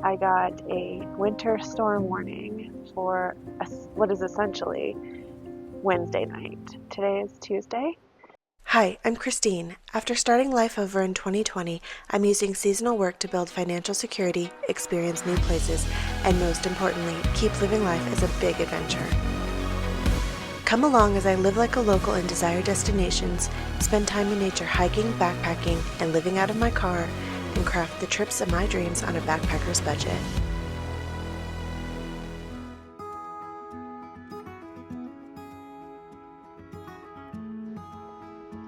I got a winter storm warning for what is essentially Wednesday night. Today is Tuesday. Hi, I'm Christine. After starting life over in 2020, I'm using seasonal work to build financial security, experience new places, and most importantly, keep living life as a big adventure. Come along as I live like a local in desired destinations, spend time in nature hiking, backpacking, and living out of my car, and craft the trips of my dreams on a backpacker's budget.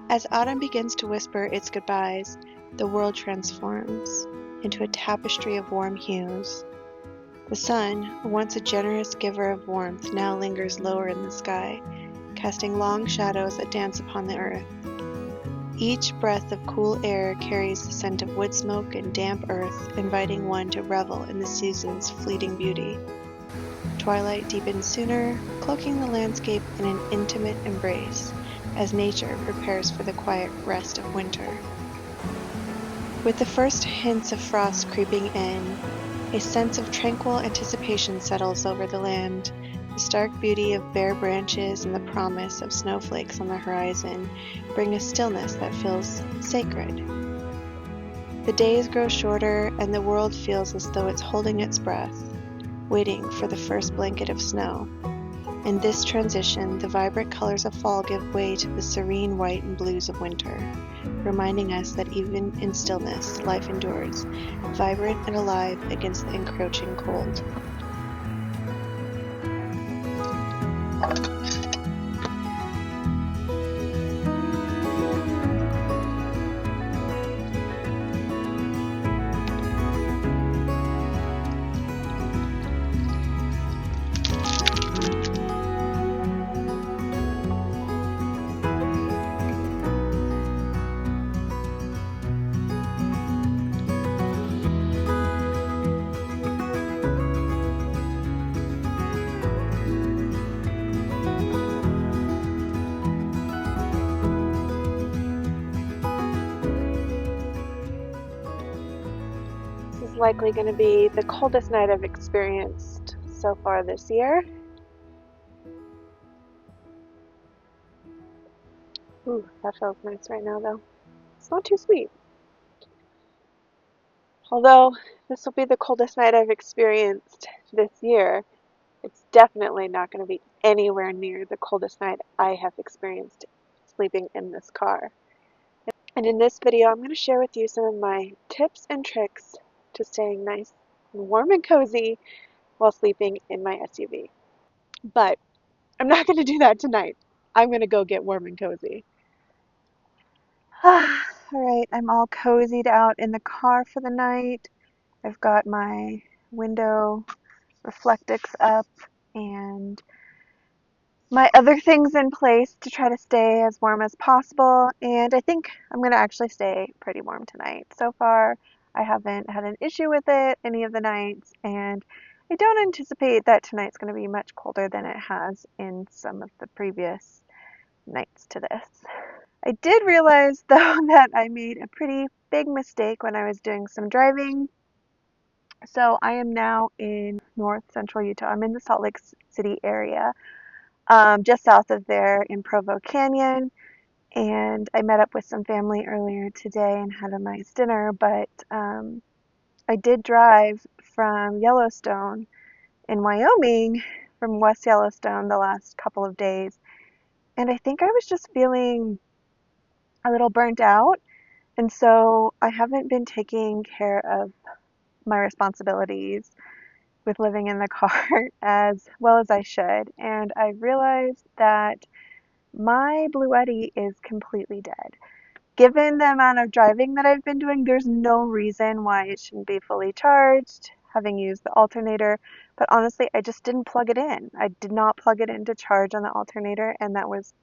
As autumn begins to whisper its goodbyes, the world transforms into a tapestry of warm hues. The sun, once a generous giver of warmth, now lingers lower in the sky, casting long shadows that dance upon the earth. Each breath of cool air carries the scent of wood smoke and damp earth, inviting one to revel in the season's fleeting beauty. Twilight deepens sooner, cloaking the landscape in an intimate embrace, as nature prepares for the quiet rest of winter. With the first hints of frost creeping in, a sense of tranquil anticipation settles over the land. The stark beauty of bare branches and the promise of snowflakes on the horizon bring a stillness that feels sacred. The days grow shorter and the world feels as though it's holding its breath, waiting for the first blanket of snow. In this transition, the vibrant colors of fall give way to the serene white and blues of winter, reminding us that even in stillness, life endures, vibrant and alive against the encroaching cold. This is likely going to be the coldest night I've experienced so far this year. Ooh, that feels nice right now though. It's not too sweet. Although this will be the coldest night I've experienced this year, it's definitely not going to be anywhere near the coldest night I have experienced sleeping in this car. And in this video, I'm going to share with you some of my tips and tricks to staying nice and warm and cozy while sleeping in my SUV. But I'm not going to do that tonight. I'm going to go get warm and cozy. All right, I'm all cozied out in the car for the night. I've got my window reflectix up and my other things in place to try to stay as warm as possible, and I think I'm going to actually stay pretty warm tonight. So far, I haven't had an issue with it any of the nights, and I don't anticipate that tonight's going to be much colder than it has in some of the previous nights to this. I did realize, though, that I made a pretty big mistake when I was doing some driving. So I am now in north central Utah. I'm in the Salt Lake City area. Just south of there in Provo Canyon, and I met up with some family earlier today and had a nice dinner, but I did drive from Yellowstone in Wyoming, from West Yellowstone, the last couple of days, and I think I was just feeling a little burnt out, and so I haven't been taking care of my responsibilities with living in the car as well as I should, and I realized that my Bluetti is completely dead. Given the amount of driving that I've been doing, there's no reason why it shouldn't be fully charged, having used the alternator, but honestly, I just didn't plug it in. I did not plug it in to charge on the alternator, and that was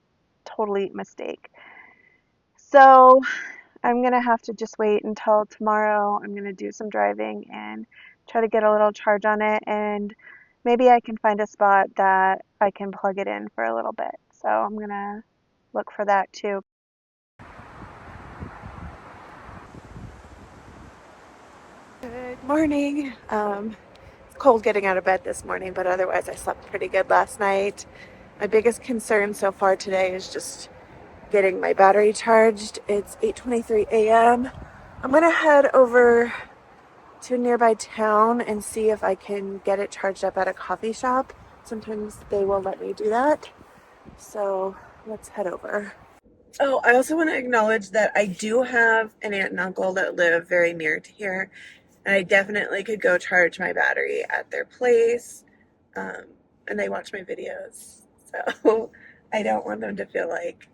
totally a mistake. So I'm going to have to just wait until tomorrow. I'm going to do some driving and try to get a little charge on it, and maybe I can find a spot that I can plug it in for a little bit. So I'm gonna look for that too. Good morning. It's cold getting out of bed this morning, but otherwise I slept pretty good last night. My biggest concern so far today is just getting my battery charged. It's 8:23 a.m. I'm gonna head over to a nearby town and see if I can get it charged up at a coffee shop. Sometimes they will let me do that. So let's head over. Oh, I also want to acknowledge that I do have an aunt and uncle that live very near to here, and I definitely could go charge my battery at their place. Um, and they watch my videos, so I don't want them to feel like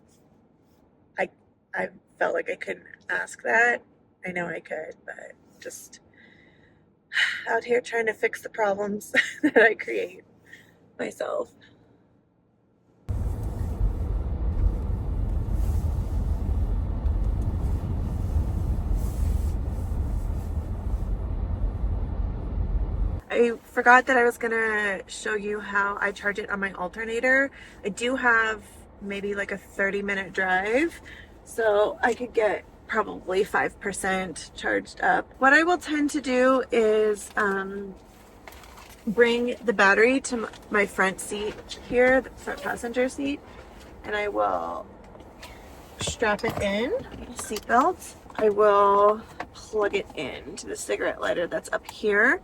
I I felt like I couldn't ask that. I know I could, but just out here trying to fix the problems that I create myself. I forgot that I was gonna show you how I charge it on my alternator. I do have maybe like a 30-minute drive, so I could get probably 5% charged up. What I will tend to do is bring the battery to my front seat here, the front passenger seat, and I will strap it in, seatbelt. I will plug it in to the cigarette lighter that's up here.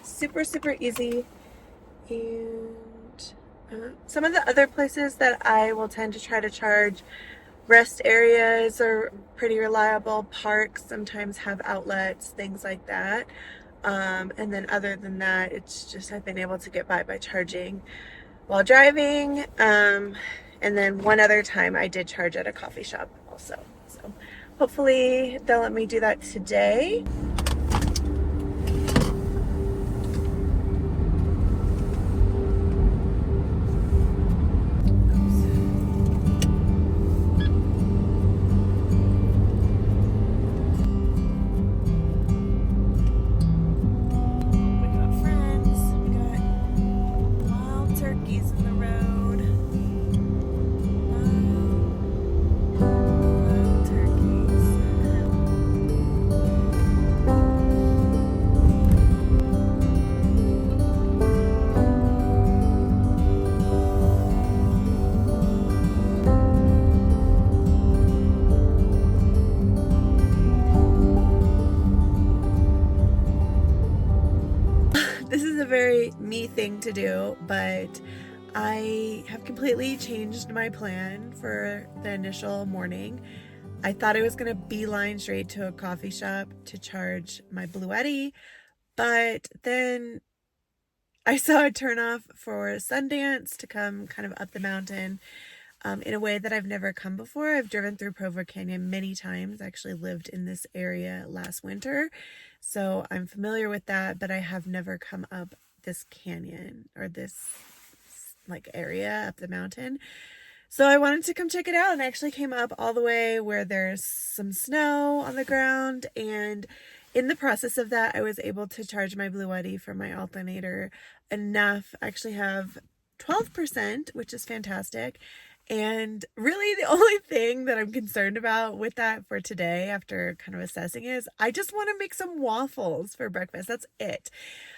Super, super easy. And some of the other places that I will tend to try to charge, rest areas are pretty reliable. Parks sometimes have outlets, things like that. And then other than that, it's just I've been able to get by charging while driving. And then one other time I did charge at a coffee shop also. So hopefully they'll let me do that today. This is a very me thing to do, but I have completely changed my plan for the initial morning. I thought I was going to beeline straight to a coffee shop to charge my Bluetti, but then I saw a turnoff for Sundance to come kind of up the mountain in a way that I've never come before. I've driven through Provo Canyon many times. I actually lived in this area last winter, so I'm familiar with that, but I have never come up this canyon or this like area up the mountain. So I wanted to come check it out, and I actually came up all the way where there's some snow on the ground, and in the process of that, I was able to charge my Bluetti from my alternator enough. I actually have 12%, which is fantastic. And really the only thing that I'm concerned about with that for today after kind of assessing is I just want to make some waffles for breakfast. That's it.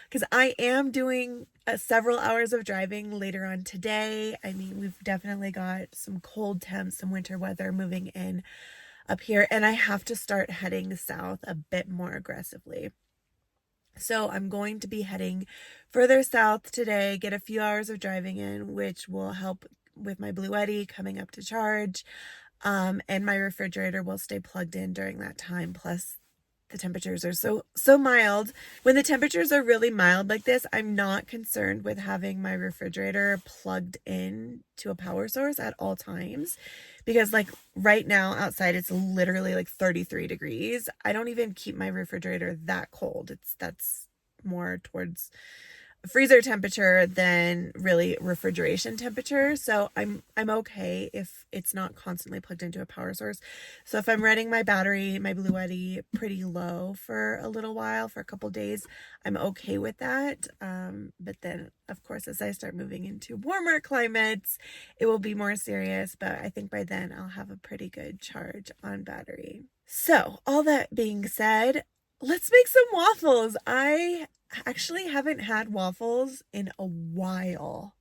Because I am doing several hours of driving later on today. I mean, we've definitely got some cold temps, some winter weather moving in up here, and I have to start heading south a bit more aggressively. So I'm going to be heading further south today, get a few hours of driving in, which will help with my Bluetti coming up to charge. And my refrigerator will stay plugged in during that time. Plus the temperatures are so mild. When the temperatures are really mild like this, I'm not concerned with having my refrigerator plugged in to a power source at all times, because like right now outside it's literally like 33 degrees. I don't even keep my refrigerator that cold. That's more towards freezer temperature than really refrigeration temperature. So I'm okay if it's not constantly plugged into a power source. So if I'm running my battery, my Bluetti, pretty low for a little while, for a couple days, I'm okay with that. But then of course, as I start moving into warmer climates, it will be more serious. But I think by then I'll have a pretty good charge on battery. So all that being said, let's make some waffles. I actually haven't had waffles in a while.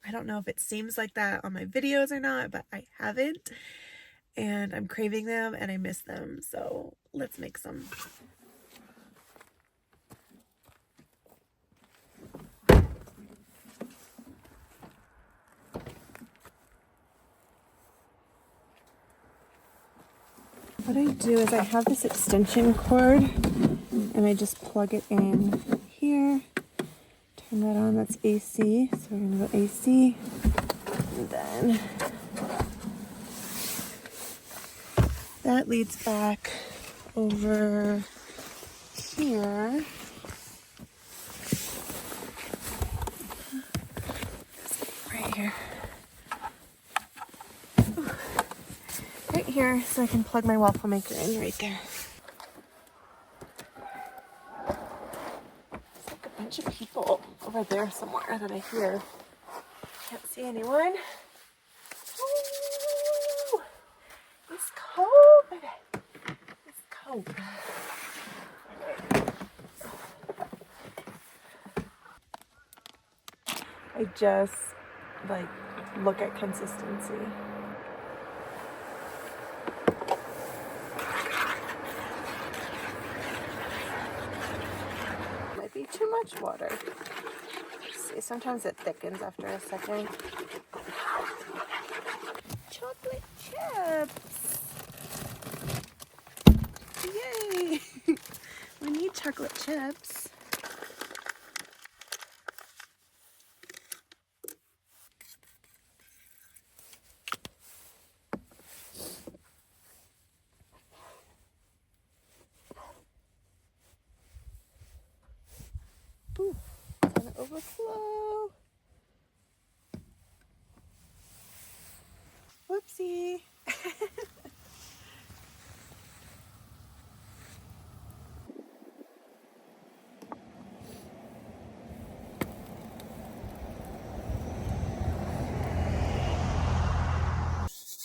I don't know if it seems like that on my videos or not, but I haven't. And I'm craving them and I miss them. So let's make some. What I do is I have this extension cord and I just plug it in here. Turn that on, that's AC. So we're gonna go AC. And then that leads back over here. Right here. Right here, so I can plug my waffle maker in right there. There's like a bunch of people over there somewhere that I hear. Can't see anyone. Ooh, it's cold, baby. It's cold. I just like look at consistency. Might be too much water. See, sometimes it thickens after a second. Chocolate chips! Yay! We need chocolate chips. Ooh, it's gonna overflow. Whoopsie.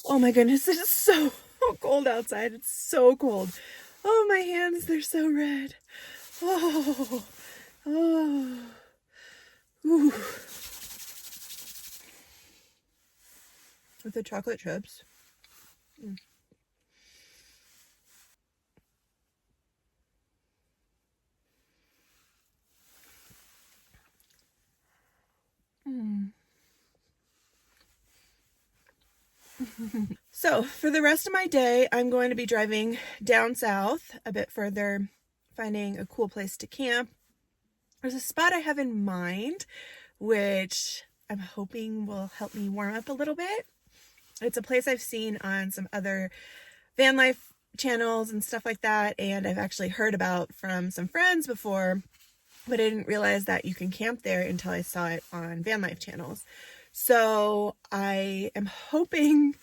Oh my goodness, it is so cold outside. It's so cold. Oh, my hands, they're so red. Oh, oh. Ooh. With the chocolate chips. Mm. Mm. So for the rest of my day, I'm going to be driving down south a bit further, finding a cool place to camp. There's a spot I have in mind, which I'm hoping will help me warm up a little bit. It's a place I've seen on some other van life channels and stuff like that, and I've actually heard about from some friends before, but I didn't realize that you can camp there until I saw it on van life channels. So I am hoping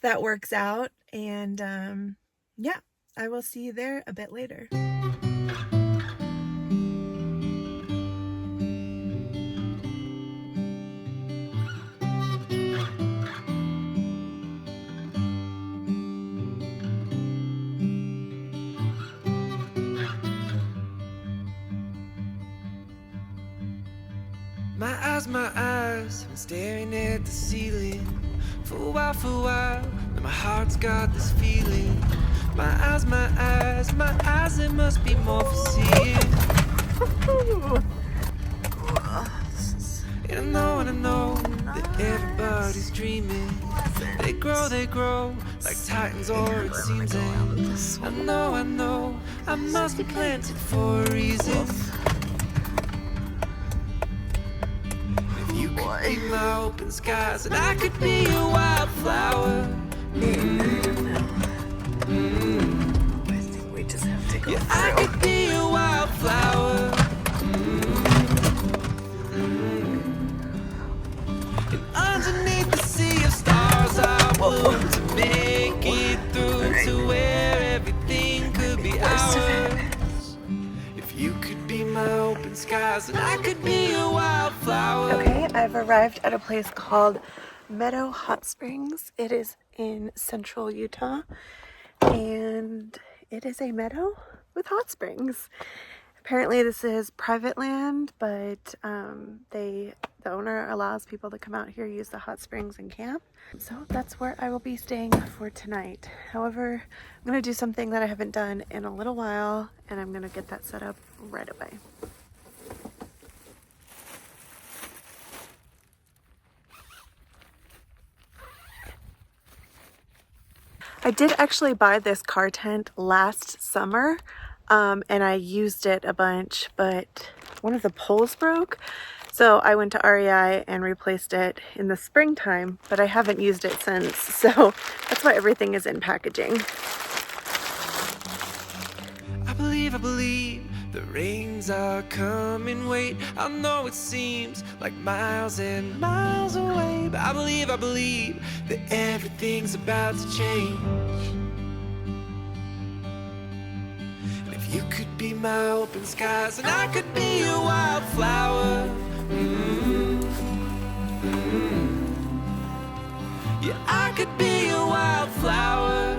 that works out, and yeah, I will see you there a bit later. My eyes, I'm staring at the ceiling for a while, and my heart's got this feeling. My eyes, there must be more for seeing. And I know that everybody's dreaming. They grow like titans, or it seems. And I know, I must be planted for a reason. Be my open skies, and I could be a wildflower. I think we just have to go I could be a wildflower. skies, and I could be a wildflower. Okay, I've arrived at a place called Meadow Hot Springs. It is in central Utah, and it is a meadow with hot springs. Apparently this is private land, but the owner allows people to come out here, use the hot springs, and camp. So that's where I will be staying for tonight. However, I'm going to do something that I haven't done in a little while, and I'm going to get that set up right away. I did actually buy this car tent last summer, and I used it a bunch, but one of the poles broke. So I went to REI and replaced it in the springtime, but I haven't used it since. So that's why everything is in packaging. I believe the rains are coming. Wait, I know it seems like miles and miles away, but I believe that everything's about to change. And if you could be my open skies, and I could be a wildflower. Yeah, I could be a wildflower.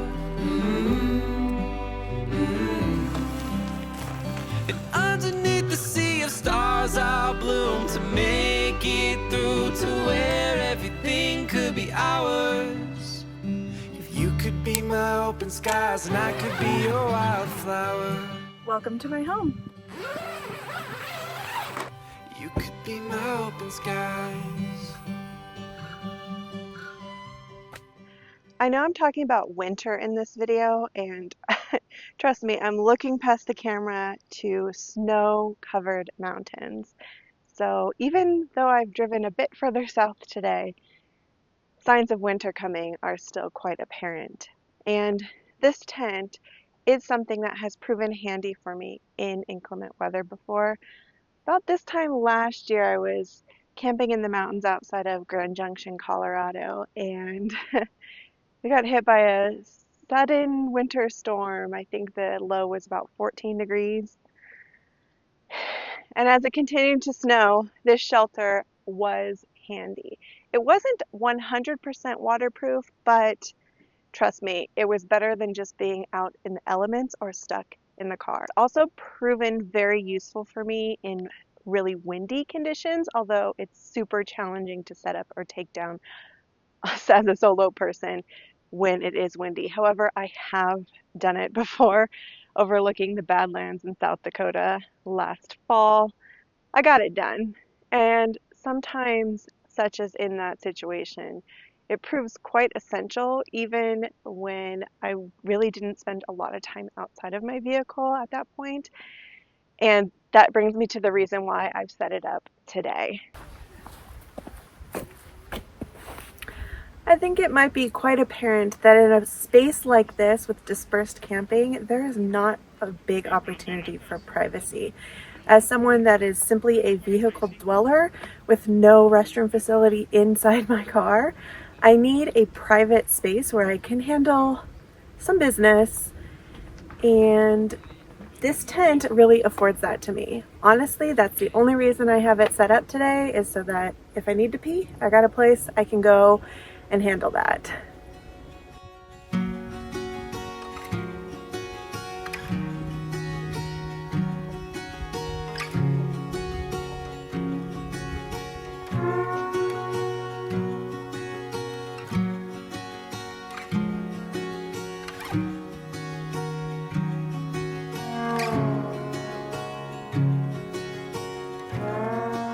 And underneath the sea of stars I'll bloom to make it through to where everything could be ours. If you could be my open skies, and I could be your wildflower. Welcome to my home. You could be my open skies. I know I'm talking about winter in this video, and trust me, I'm looking past the camera to snow-covered mountains. So even though I've driven a bit further south today, signs of winter coming are still quite apparent. And this tent is something that has proven handy for me in inclement weather before. About this time last year, I was camping in the mountains outside of Grand Junction, Colorado, and we got hit by a sudden winter storm. I think the low was about 14 degrees. And as it continued to snow, this shelter was handy. It wasn't 100% waterproof, but trust me, it was better than just being out in the elements or stuck in the car. Also proven very useful for me in really windy conditions, although it's super challenging to set up or take down as a solo person when it is windy. However, I have done it before, overlooking the Badlands in South Dakota last fall. I got it done. And sometimes, such as in that situation, it proves quite essential even when I really didn't spend a lot of time outside of my vehicle at that point. And that brings me to the reason why I've set it up today. I think it might be quite apparent that in a space like this with dispersed camping, there is not a big opportunity for privacy. As someone that is simply a vehicle dweller with no restroom facility inside my car, I need a private space where I can handle some business, and this tent really affords that to me. Honestly, that's the only reason I have it set up today, is so that if I need to pee, I got a place I can go and handle that.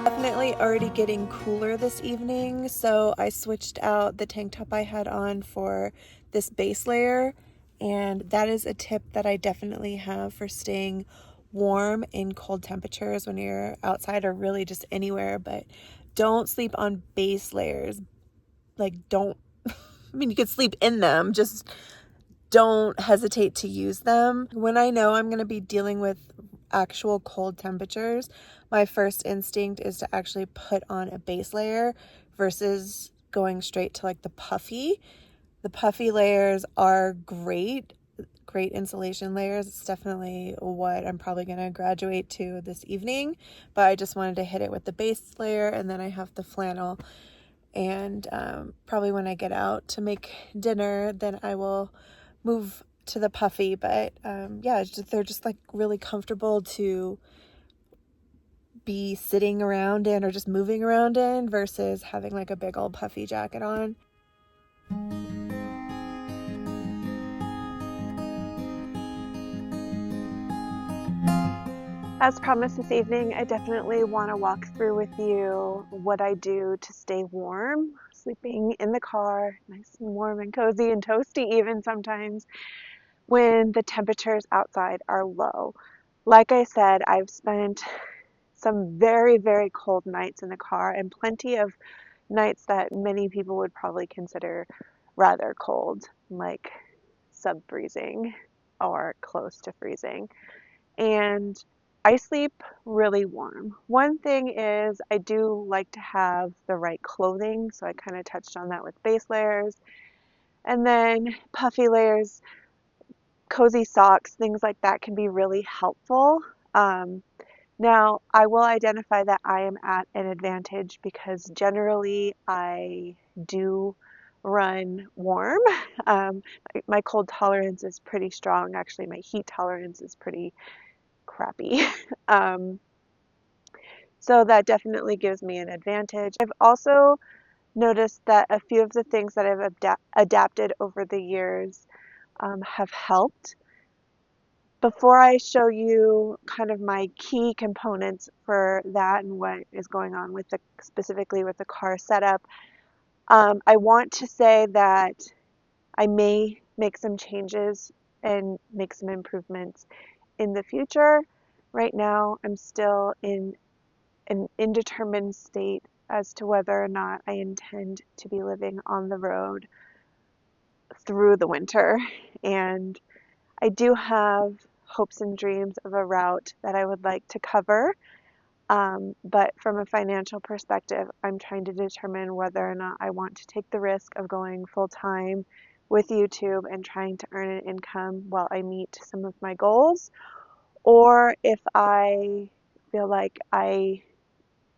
Definitely already getting cooler this evening, so I switched out the tank top I had on for this base layer, and that is a tip that I definitely have for staying warm in cold temperatures when you're outside or really just anywhere. But don't sleep on base layers. Like, don't I mean, you could sleep in them, just don't hesitate to use them. When I know I'm going to be dealing with actual cold temperatures, my first instinct is to actually put on a base layer versus going straight to like the puffy. The puffy layers are great great insulation layers. It's definitely what I'm probably going to graduate to this evening, but I just wanted to hit it with the base layer, and then I have the flannel. And probably when I get out to make dinner, then I will move to the puffy. But yeah, they're just like really comfortable to be sitting around in or just moving around in versus having like a big old puffy jacket on. As promised this evening, I definitely want to walk through with you what I do to stay warm, sleeping in the car, nice and warm and cozy and toasty even sometimes when the temperatures outside are low. Like I said, I've spent some very, very cold nights in the car and plenty of nights that many people would probably consider rather cold, like sub-freezing or close to freezing. And I sleep really warm. One thing is I do like to have the right clothing, so I kind of touched on that with base layers. And then puffy layers, cozy socks, things like that can be really helpful. Now, I will identify that I am at an advantage because generally I do run warm. My cold tolerance is pretty strong. Actually, my heat tolerance is pretty crappy. So that definitely gives me an advantage. I've also noticed that a few of the things that I've adapted over the years have helped. Before I show you kind of my key components for that and what is going on with specifically with the car setup, I want to say that I may make some changes and make some improvements in the future. Right now, I'm still in an indeterminate state as to whether or not I intend to be living on the road through the winter. And I do have hopes and dreams of a route that I would like to cover. But from a financial perspective, I'm trying to determine whether or not I want to take the risk of going full time with YouTube and trying to earn an income while I meet some of my goals, or if I feel like I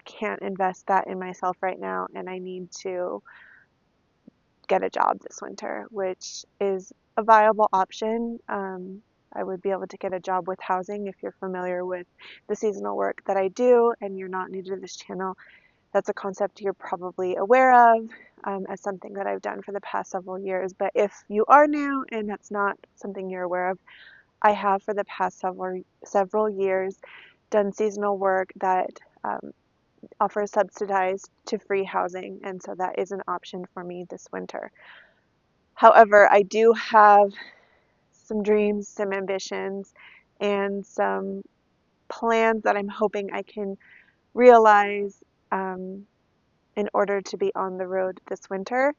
can't invest that in myself right now and I need to get a job this winter, which is a viable option. I would be able to get a job with housing. If you're familiar with the seasonal work that I do and you're not new to this channel, that's a concept you're probably aware of as something that I've done for the past several years. But if you are new and that's not something you're aware of, I have for the past several years done seasonal work that offers subsidized to free housing, and so that is an option for me this winter. However, I do have some dreams, some ambitions, and some plans that I'm hoping I can realize in order to be on the road this winter.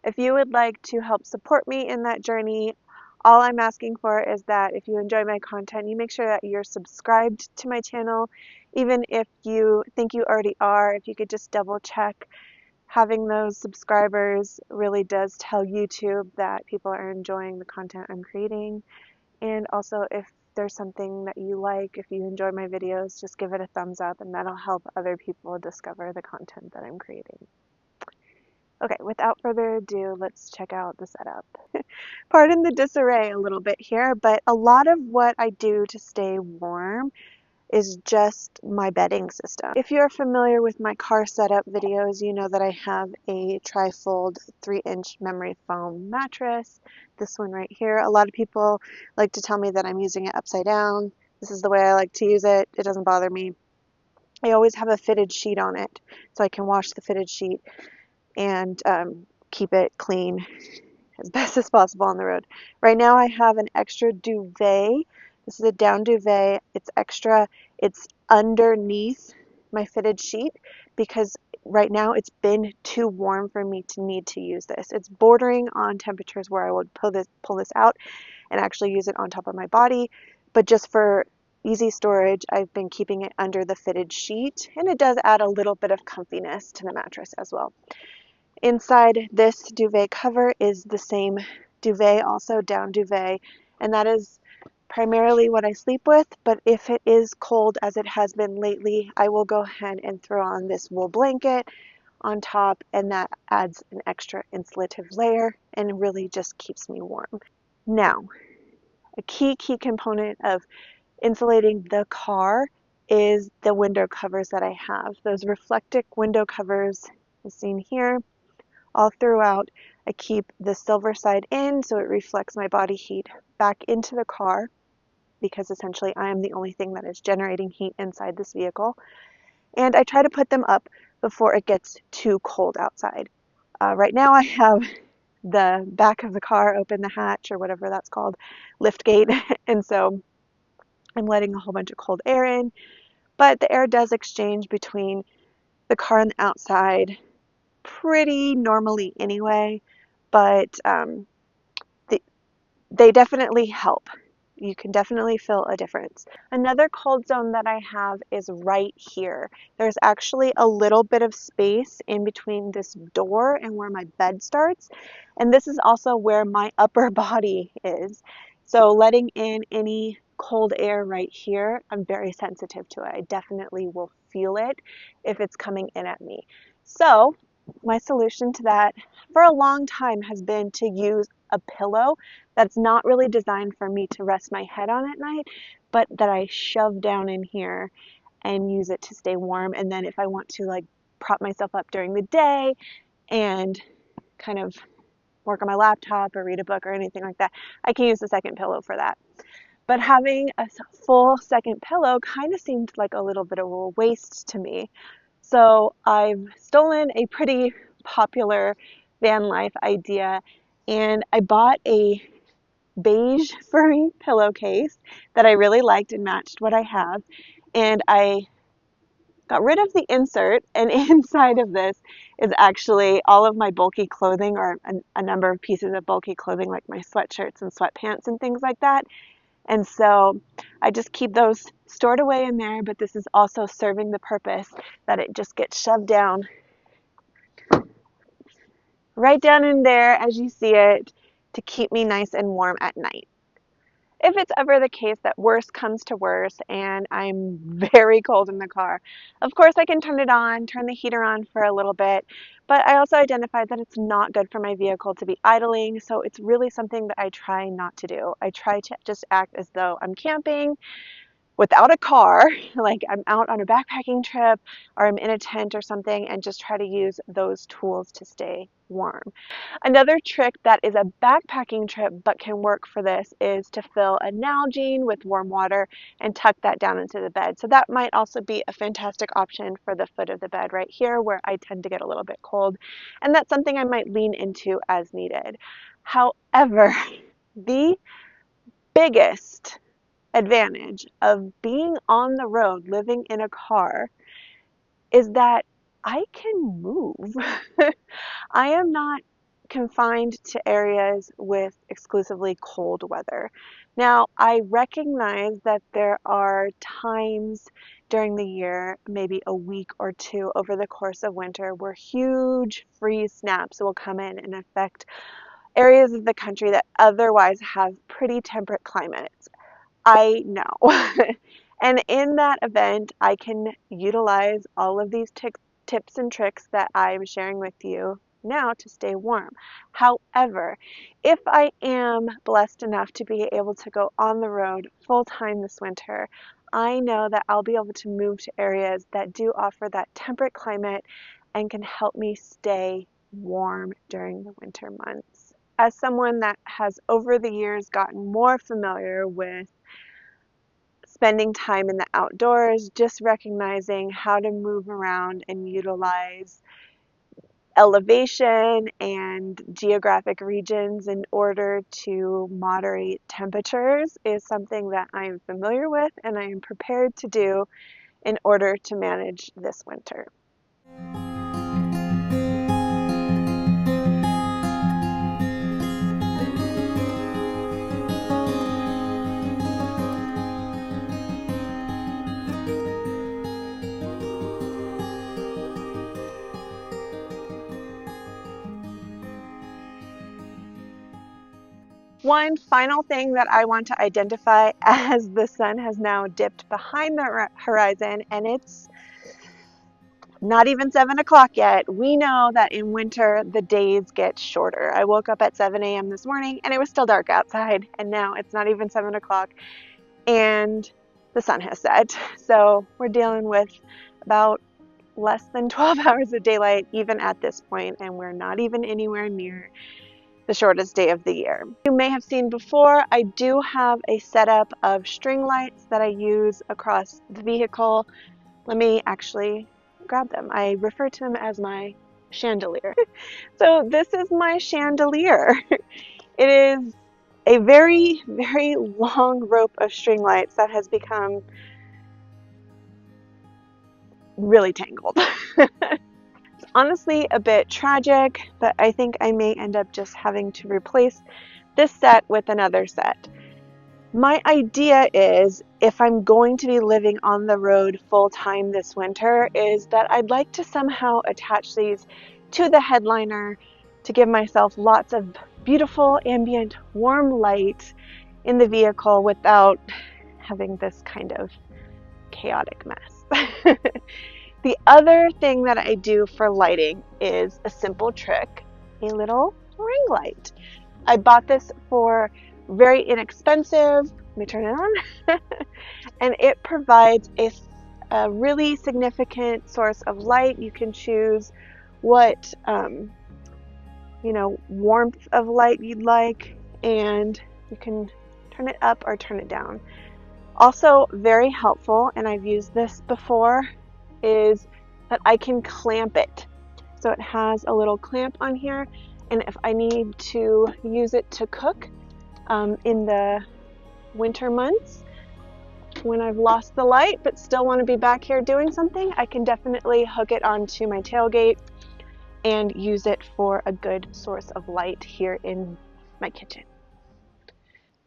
If you would like to help support me in that journey, all I'm asking for is that if you enjoy my content, you make sure that you're subscribed to my channel. Even if you think you already are, if you could just double check. Having those subscribers really does tell YouTube that people are enjoying the content I'm creating. And also, if there's something that you like, if you enjoy my videos, just give it a thumbs up, and that'll help other people discover the content that I'm creating. Okay, without further ado, let's check out the setup. Pardon the disarray a little bit here, but a lot of what I do to stay warm is just my bedding system. If you're familiar with my car setup videos, you know that I have a tri-fold 3-inch memory foam mattress. This one right here. A lot of people like to tell me that I'm using it upside down. This is the way I like to use it. It doesn't bother me. I always have a fitted sheet on it, so I can wash the fitted sheet and keep it clean as best as possible on the road. Right now I have an extra duvet. This is a down duvet. It's extra. It's underneath my fitted sheet because right now it's been too warm for me to need to use this. It's bordering on temperatures where I would pull this out and actually use it on top of my body, but just for easy storage, I've been keeping it under the fitted sheet, and it does add a little bit of comfiness to the mattress as well. Inside this duvet cover is the same duvet, also down duvet, and that is primarily what I sleep with. But if it is cold, as it has been lately, I will go ahead and throw on this wool blanket on top, and that adds an extra insulative layer and really just keeps me warm. Now, a key component of insulating the car is the window covers that I have. Those reflective window covers, as seen here, all throughout. I keep the silver side in so it reflects my body heat back into the car, because essentially I am the only thing that is generating heat inside this vehicle. And I try to put them up before it gets too cold outside. Right now I have the back of the car open, the hatch or whatever that's called, lift gate, and so I'm letting a whole bunch of cold air in, but the air does exchange between the car and the outside pretty normally anyway, but they definitely help. You can definitely feel a difference. Another cold zone that I have is right here. There's actually a little bit of space in between this door and where my bed starts. And this is also where my upper body is. So letting in any cold air right here, I'm very sensitive to it. I definitely will feel it if it's coming in at me. So my solution to that for a long time has been to use a pillow that's not really designed for me to rest my head on at night, but that I shove down in here and use it to stay warm. And then if I want to like prop myself up during the day and kind of work on my laptop or read a book or anything like that, I can use the second pillow for that. But having a full second pillow kind of seemed like a little bit of a waste to me. So I've stolen a pretty popular van life idea, and I bought a beige furry pillowcase that I really liked and matched what I have. And I got rid of the insert, and inside of this is actually all of my bulky clothing, or a number of pieces of bulky clothing like my sweatshirts and sweatpants and things like that. And so I just keep those stored away in there, but this is also serving the purpose that it just gets shoved down right down in there as you see it, to keep me nice and warm at night. If it's ever the case that worse comes to worse and I'm very cold in the car, of course I can turn the heater on for a little bit, but I also identified that it's not good for my vehicle to be idling, so it's really something that I try not to do. I try to just act as though I'm camping without a car, like I'm out on a backpacking trip or I'm in a tent or something, and just try to use those tools to stay warm. Another trick that is a backpacking trip but can work for this is to fill a Nalgene with warm water and tuck that down into the bed. So that might also be a fantastic option for the foot of the bed right here, where I tend to get a little bit cold, and that's something I might lean into as needed. However, the biggest advantage of being on the road, living in a car, is that I can move. I am not confined to areas with exclusively cold weather. Now, I recognize that there are times during the year, maybe a week or two over the course of winter, where huge freeze snaps will come in and affect areas of the country that otherwise have pretty temperate climates. I know. And in that event, I can utilize all of these tips and tricks that I'm sharing with you now to stay warm. However, if I am blessed enough to be able to go on the road full time this winter, I know that I'll be able to move to areas that do offer that temperate climate and can help me stay warm during the winter months. As someone that has over the years gotten more familiar with spending time in the outdoors, just recognizing how to move around and utilize elevation and geographic regions in order to moderate temperatures is something that I am familiar with and I am prepared to do in order to manage this winter. One final thing that I want to identify as the sun has now dipped behind the horizon and it's not even 7 o'clock yet. We know that in winter the days get shorter. I woke up at 7 a.m. this morning and it was still dark outside, and now it's not even 7 o'clock and the sun has set. So we're dealing with about less than 12 hours of daylight even at this point, and we're not even anywhere near the shortest day of the year. You may have seen before, I do have a setup of string lights that I use across the vehicle. Let me actually grab them. I refer to them as my chandelier. So this is my chandelier. It is a very, very long rope of string lights that has become really tangled. It's honestly a bit tragic, but I think I may end up just having to replace this set with another set. My idea is, if I'm going to be living on the road full time this winter, is that I'd like to somehow attach these to the headliner to give myself lots of beautiful ambient warm light in the vehicle without having this kind of chaotic mess. The other thing that I do for lighting is a simple trick, a little ring light. I bought this for very inexpensive. Let me turn it on. And it provides a really significant source of light. You can choose what, warmth of light you'd like, and you can turn it up or turn it down. Also very helpful, and I've used this before, is that I can clamp it. So it has a little clamp on here, and if I need to use it to cook in the winter months, when I've lost the light but still want to be back here doing something, I can definitely hook it onto my tailgate and use it for a good source of light here in my kitchen.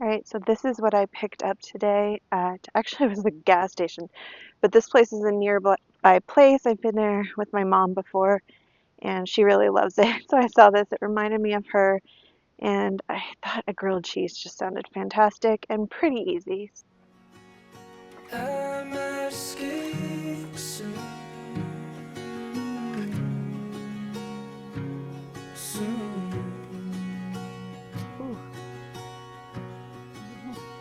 Alright, so this is what I picked up today actually it was a gas station, but this place is a nearby place. I've been there with my mom before and she really loves it. So I saw this, it reminded me of her, and I thought a grilled cheese just sounded fantastic and pretty easy. I might escape soon. Ooh.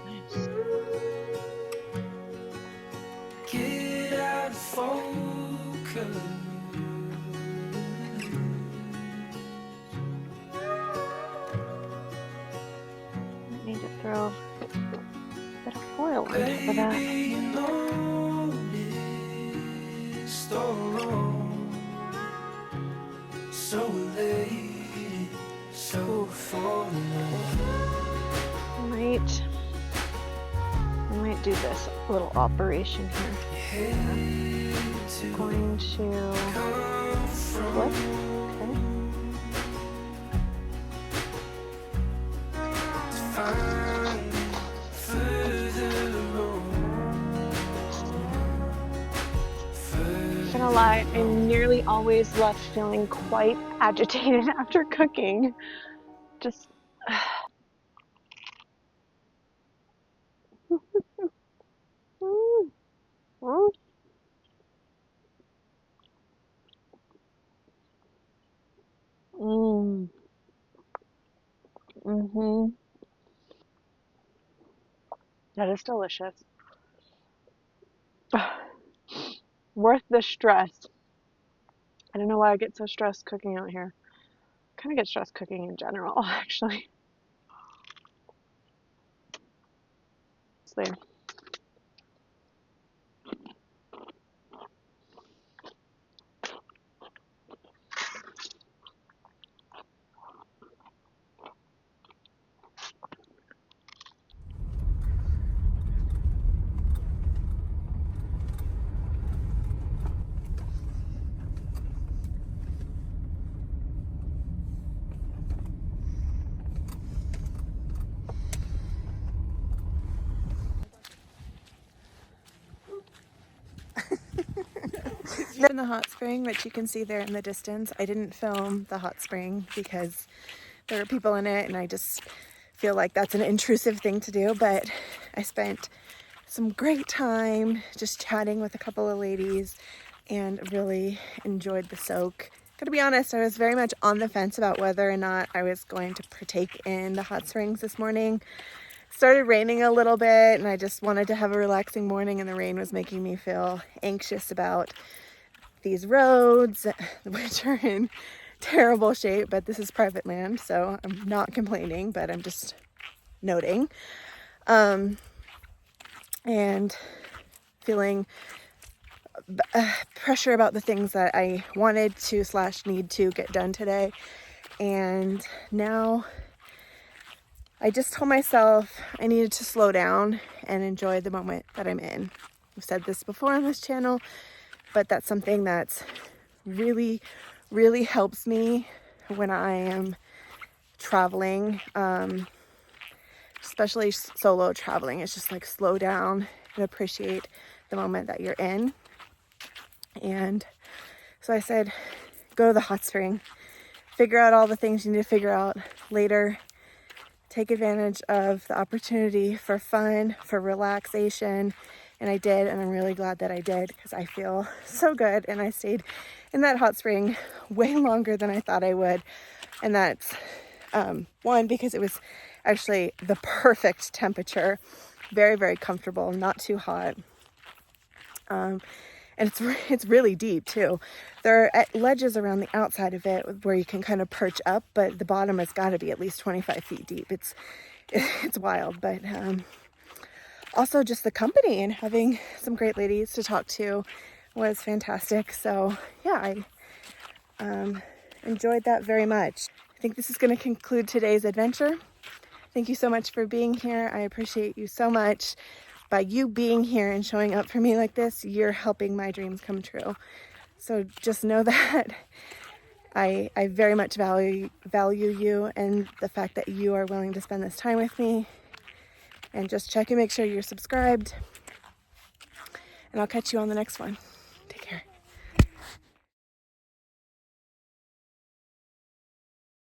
Nice. Get out of focus. Might need to throw a bit of foil on top of that. Baby, you noticed all wrong. So late, so forlorn. I might do this little operation here. I'm going to flip. Not gonna lie, I'm nearly always left feeling quite agitated after cooking. Just That is delicious. Worth the stress. I don't know why I get so stressed cooking out here. I kind of get stressed cooking in general, actually. In the hot spring, which you can see there in the distance. I didn't film the hot spring because there were people in it and I just feel like that's an intrusive thing to do, but I spent some great time just chatting with a couple of ladies and really enjoyed the soak. Gotta be honest, I was very much on the fence about whether or not I was going to partake in the hot springs this morning. It started raining a little bit and I just wanted to have a relaxing morning, and the rain was making me feel anxious about these roads, which are in terrible shape, but this is private land, so I'm not complaining, but I'm just noting. And feeling pressure about the things that I wanted to / need to get done today. And now I just told myself I needed to slow down and enjoy the moment that I'm in. I've said this before on this channel, but that's something that's really, really helps me when I am traveling, especially solo traveling. It's just like slow down and appreciate the moment that you're in. And so I said, go to the hot spring, figure out all the things you need to figure out later, take advantage of the opportunity for fun, for relaxation. And I did, and I'm really glad that I did, because I feel so good. And I stayed in that hot spring way longer than I thought I would. And that's one, because it was actually the perfect temperature, very, very comfortable, not too hot. And it's really deep too. There are ledges around the outside of it where you can kind of perch up, but the bottom has got to be at least 25 feet deep. It's wild, but also just the company and having some great ladies to talk to was fantastic. So yeah, I enjoyed that very much. I think this is going to conclude today's adventure. Thank you so much for being here. I appreciate you so much. By you being here and showing up for me like this, you're helping my dreams come true. So just know that I very much value you and the fact that you are willing to spend this time with me. And just check and make sure you're subscribed. And I'll catch you on the next one.